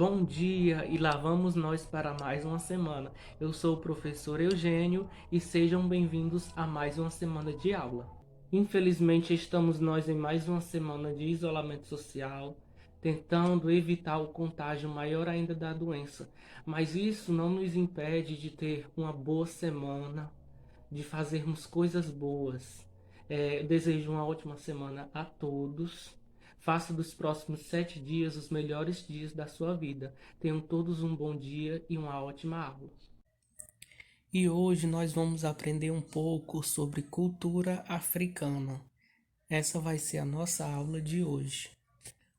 Bom dia e lá vamos nós para mais uma semana. Eu sou o professor Eugênio e sejam bem-vindos a mais uma semana de aula. Infelizmente, estamos nós em mais uma semana de isolamento social, tentando evitar o contágio maior ainda da doença. Mas isso não nos impede de ter uma boa semana, de fazermos coisas boas. Desejo uma ótima semana a todos. Faça dos próximos 7 dias os melhores dias da sua vida. Tenham todos um bom dia e uma ótima aula. E hoje nós vamos aprender um pouco sobre cultura africana. Essa vai ser a nossa aula de hoje.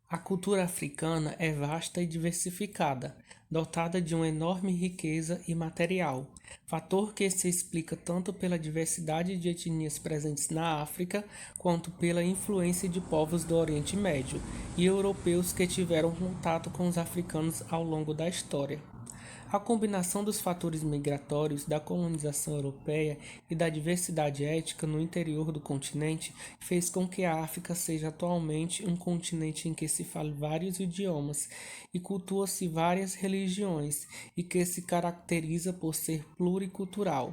A cultura africana é vasta e diversificada, dotada de uma enorme riqueza imaterial, fator que se explica tanto pela diversidade de etnias presentes na África, quanto pela influência de povos do Oriente Médio e europeus que tiveram contato com os africanos ao longo da história. A combinação dos fatores migratórios, da colonização europeia e da diversidade étnica no interior do continente fez com que a África seja atualmente um continente em que se fale vários idiomas e cultua-se várias religiões e que se caracteriza por ser pluricultural.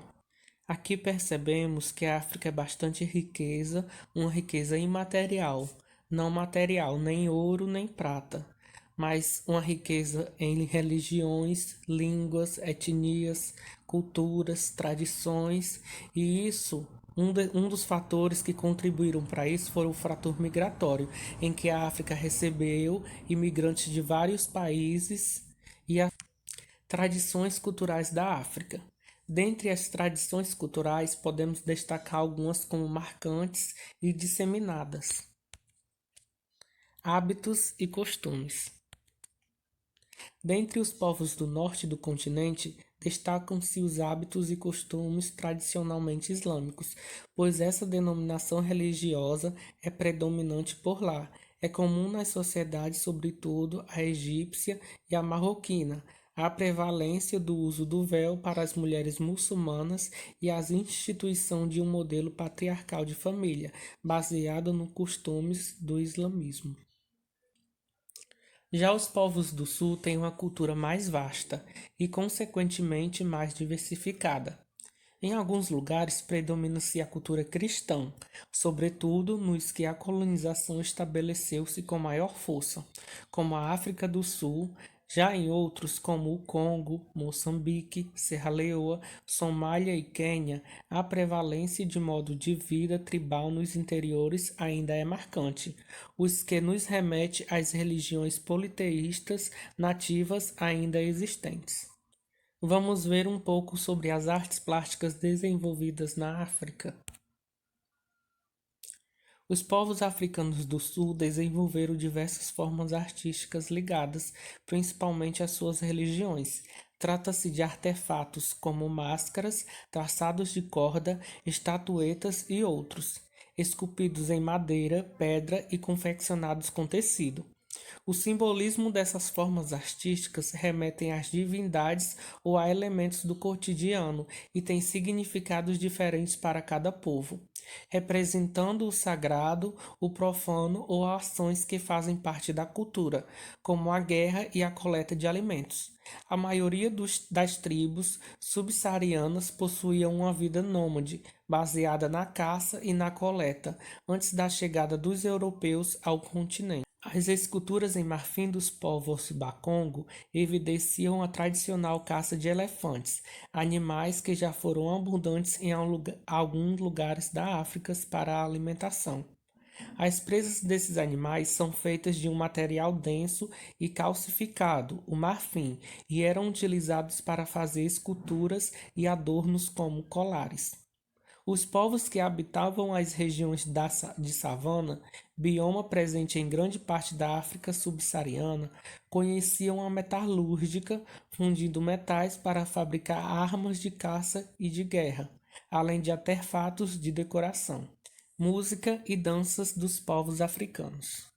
Aqui percebemos que a África é bastante riqueza, uma riqueza imaterial, não material, nem ouro nem prata, mas uma riqueza em religiões, línguas, etnias, culturas, tradições, e isso, um dos fatores que contribuíram para isso foi o fator migratório, em que a África recebeu imigrantes de vários países e as tradições culturais da África. Dentre as tradições culturais, podemos destacar algumas como marcantes e disseminadas. Hábitos e costumes. Dentre os povos do norte do continente, destacam-se os hábitos e costumes tradicionalmente islâmicos, pois essa denominação religiosa é predominante por lá. É comum nas sociedades, sobretudo a egípcia e a marroquina, a prevalência do uso do véu para as mulheres muçulmanas e a instituição de um modelo patriarcal de família, baseado nos costumes do islamismo. Já os povos do sul têm uma cultura mais vasta e, consequentemente, mais diversificada. Em alguns lugares predomina-se a cultura cristã, sobretudo nos que a colonização estabeleceu-se com maior força, como a África do Sul. Já em outros, como o Congo, Moçambique, Serra Leoa, Somália e Quênia, a prevalência de modo de vida tribal nos interiores ainda é marcante, os que nos remete às religiões politeístas nativas ainda existentes. Vamos ver um pouco sobre as artes plásticas desenvolvidas na África. Os povos africanos do sul desenvolveram diversas formas artísticas ligadas principalmente às suas religiões. Trata-se de artefatos como máscaras, traçados de corda, estatuetas e outros, esculpidos em madeira, pedra e confeccionados com tecido. O simbolismo dessas formas artísticas remetem às divindades ou a elementos do cotidiano e têm significados diferentes para cada povo, representando o sagrado, o profano ou ações que fazem parte da cultura, como a guerra e a coleta de alimentos. A maioria das tribos subsaarianas possuíam uma vida nômade, baseada na caça e na coleta, antes da chegada dos europeus ao continente. As esculturas em marfim dos povos Bakongo evidenciam a tradicional caça de elefantes, animais que já foram abundantes em alguns lugares da África para a alimentação. As presas desses animais são feitas de um material denso e calcificado, o marfim, e eram utilizados para fazer esculturas e adornos como colares. Os povos que habitavam as regiões de savana, bioma presente em grande parte da África subsaariana, conheciam a metalúrgica, fundindo metais para fabricar armas de caça e de guerra, além de artefatos de decoração, música e danças dos povos africanos.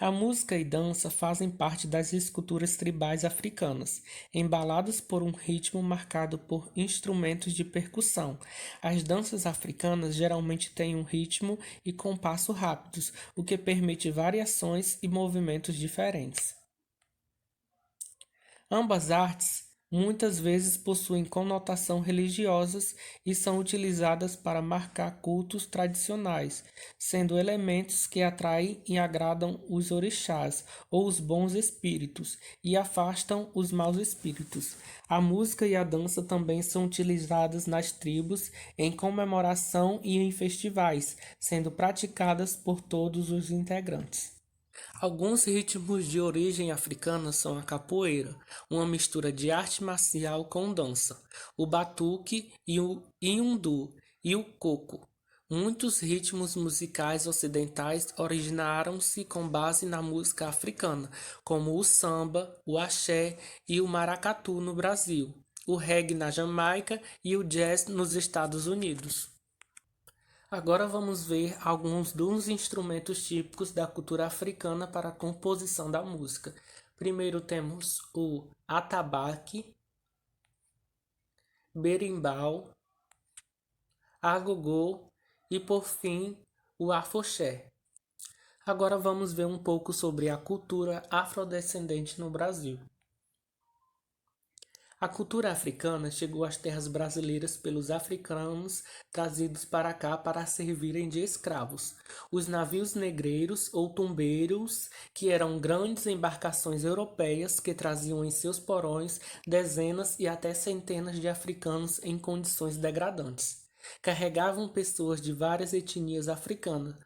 A música e dança fazem parte das esculturas tribais africanas, embaladas por um ritmo marcado por instrumentos de percussão. As danças africanas geralmente têm um ritmo e compasso rápidos, o que permite variações e movimentos diferentes. Ambas artes muitas vezes possuem conotação religiosas e são utilizadas para marcar cultos tradicionais, sendo elementos que atraem e agradam os orixás ou os bons espíritos e afastam os maus espíritos. A música e a dança também são utilizadas nas tribos em comemoração e em festivais, sendo praticadas por todos os integrantes. Alguns ritmos de origem africana são a capoeira, uma mistura de arte marcial com dança, o batuque e o iundu e o coco. Muitos ritmos musicais ocidentais originaram-se com base na música africana, como o samba, o axé e o maracatu no Brasil, o reggae na Jamaica e o jazz nos Estados Unidos. Agora vamos ver alguns dos instrumentos típicos da cultura africana para a composição da música. Primeiro temos o atabaque, berimbau, agogô e, por fim, o afoxé. Agora vamos ver um pouco sobre a cultura afrodescendente no Brasil. A cultura africana chegou às terras brasileiras pelos africanos trazidos para cá para servirem de escravos. Os navios negreiros ou tumbeiros, que eram grandes embarcações europeias que traziam em seus porões dezenas e até centenas de africanos em condições degradantes. Carregavam pessoas de várias etnias africanas,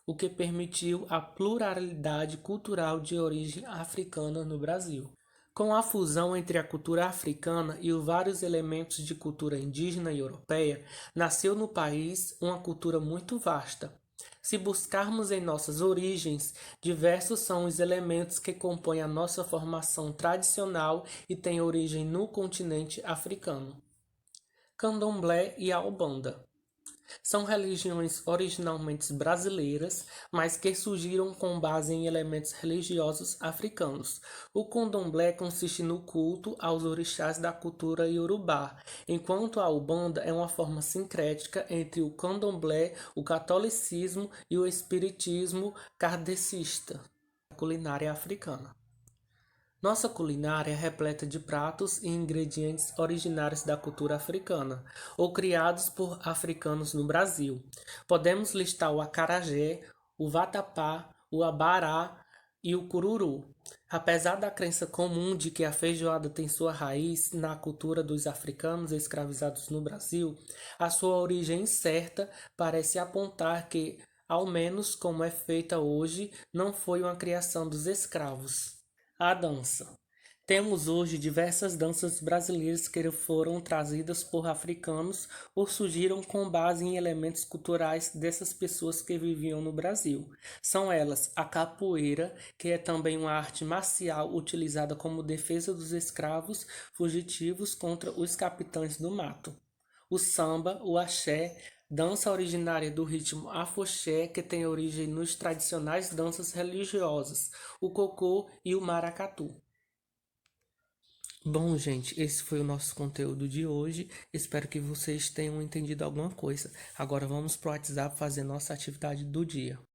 o que permitiu a pluralidade cultural de origem africana no Brasil. Com a fusão entre a cultura africana e os vários elementos de cultura indígena e europeia, nasceu no país uma cultura muito vasta. Se buscarmos em nossas origens, diversos são os elementos que compõem a nossa formação tradicional e têm origem no continente africano. Candomblé e a Umbanda são religiões originalmente brasileiras, mas que surgiram com base em elementos religiosos africanos. O candomblé consiste no culto aos orixás da cultura iorubá, enquanto a Umbanda é uma forma sincrética entre o candomblé, o catolicismo e o espiritismo kardecista, a culinária africana. Nossa culinária é repleta de pratos e ingredientes originários da cultura africana, ou criados por africanos no Brasil. Podemos listar o acarajé, o vatapá, o abará e o cururu. Apesar da crença comum de que a feijoada tem sua raiz na cultura dos africanos escravizados no Brasil, a sua origem incerta parece apontar que, ao menos como é feita hoje, não foi uma criação dos escravos. A dança. Temos hoje diversas danças brasileiras que foram trazidas por africanos ou surgiram com base em elementos culturais dessas pessoas que viviam no Brasil. São elas a capoeira, que é também uma arte marcial utilizada como defesa dos escravos fugitivos contra os capitães do mato. O samba, o axé, dança originária do ritmo afoxé, que tem origem nos tradicionais danças religiosas, o cocô e o maracatu. Bom, gente, esse foi o nosso conteúdo de hoje. Espero que vocês tenham entendido alguma coisa. Agora vamos pro WhatsApp fazer nossa atividade do dia.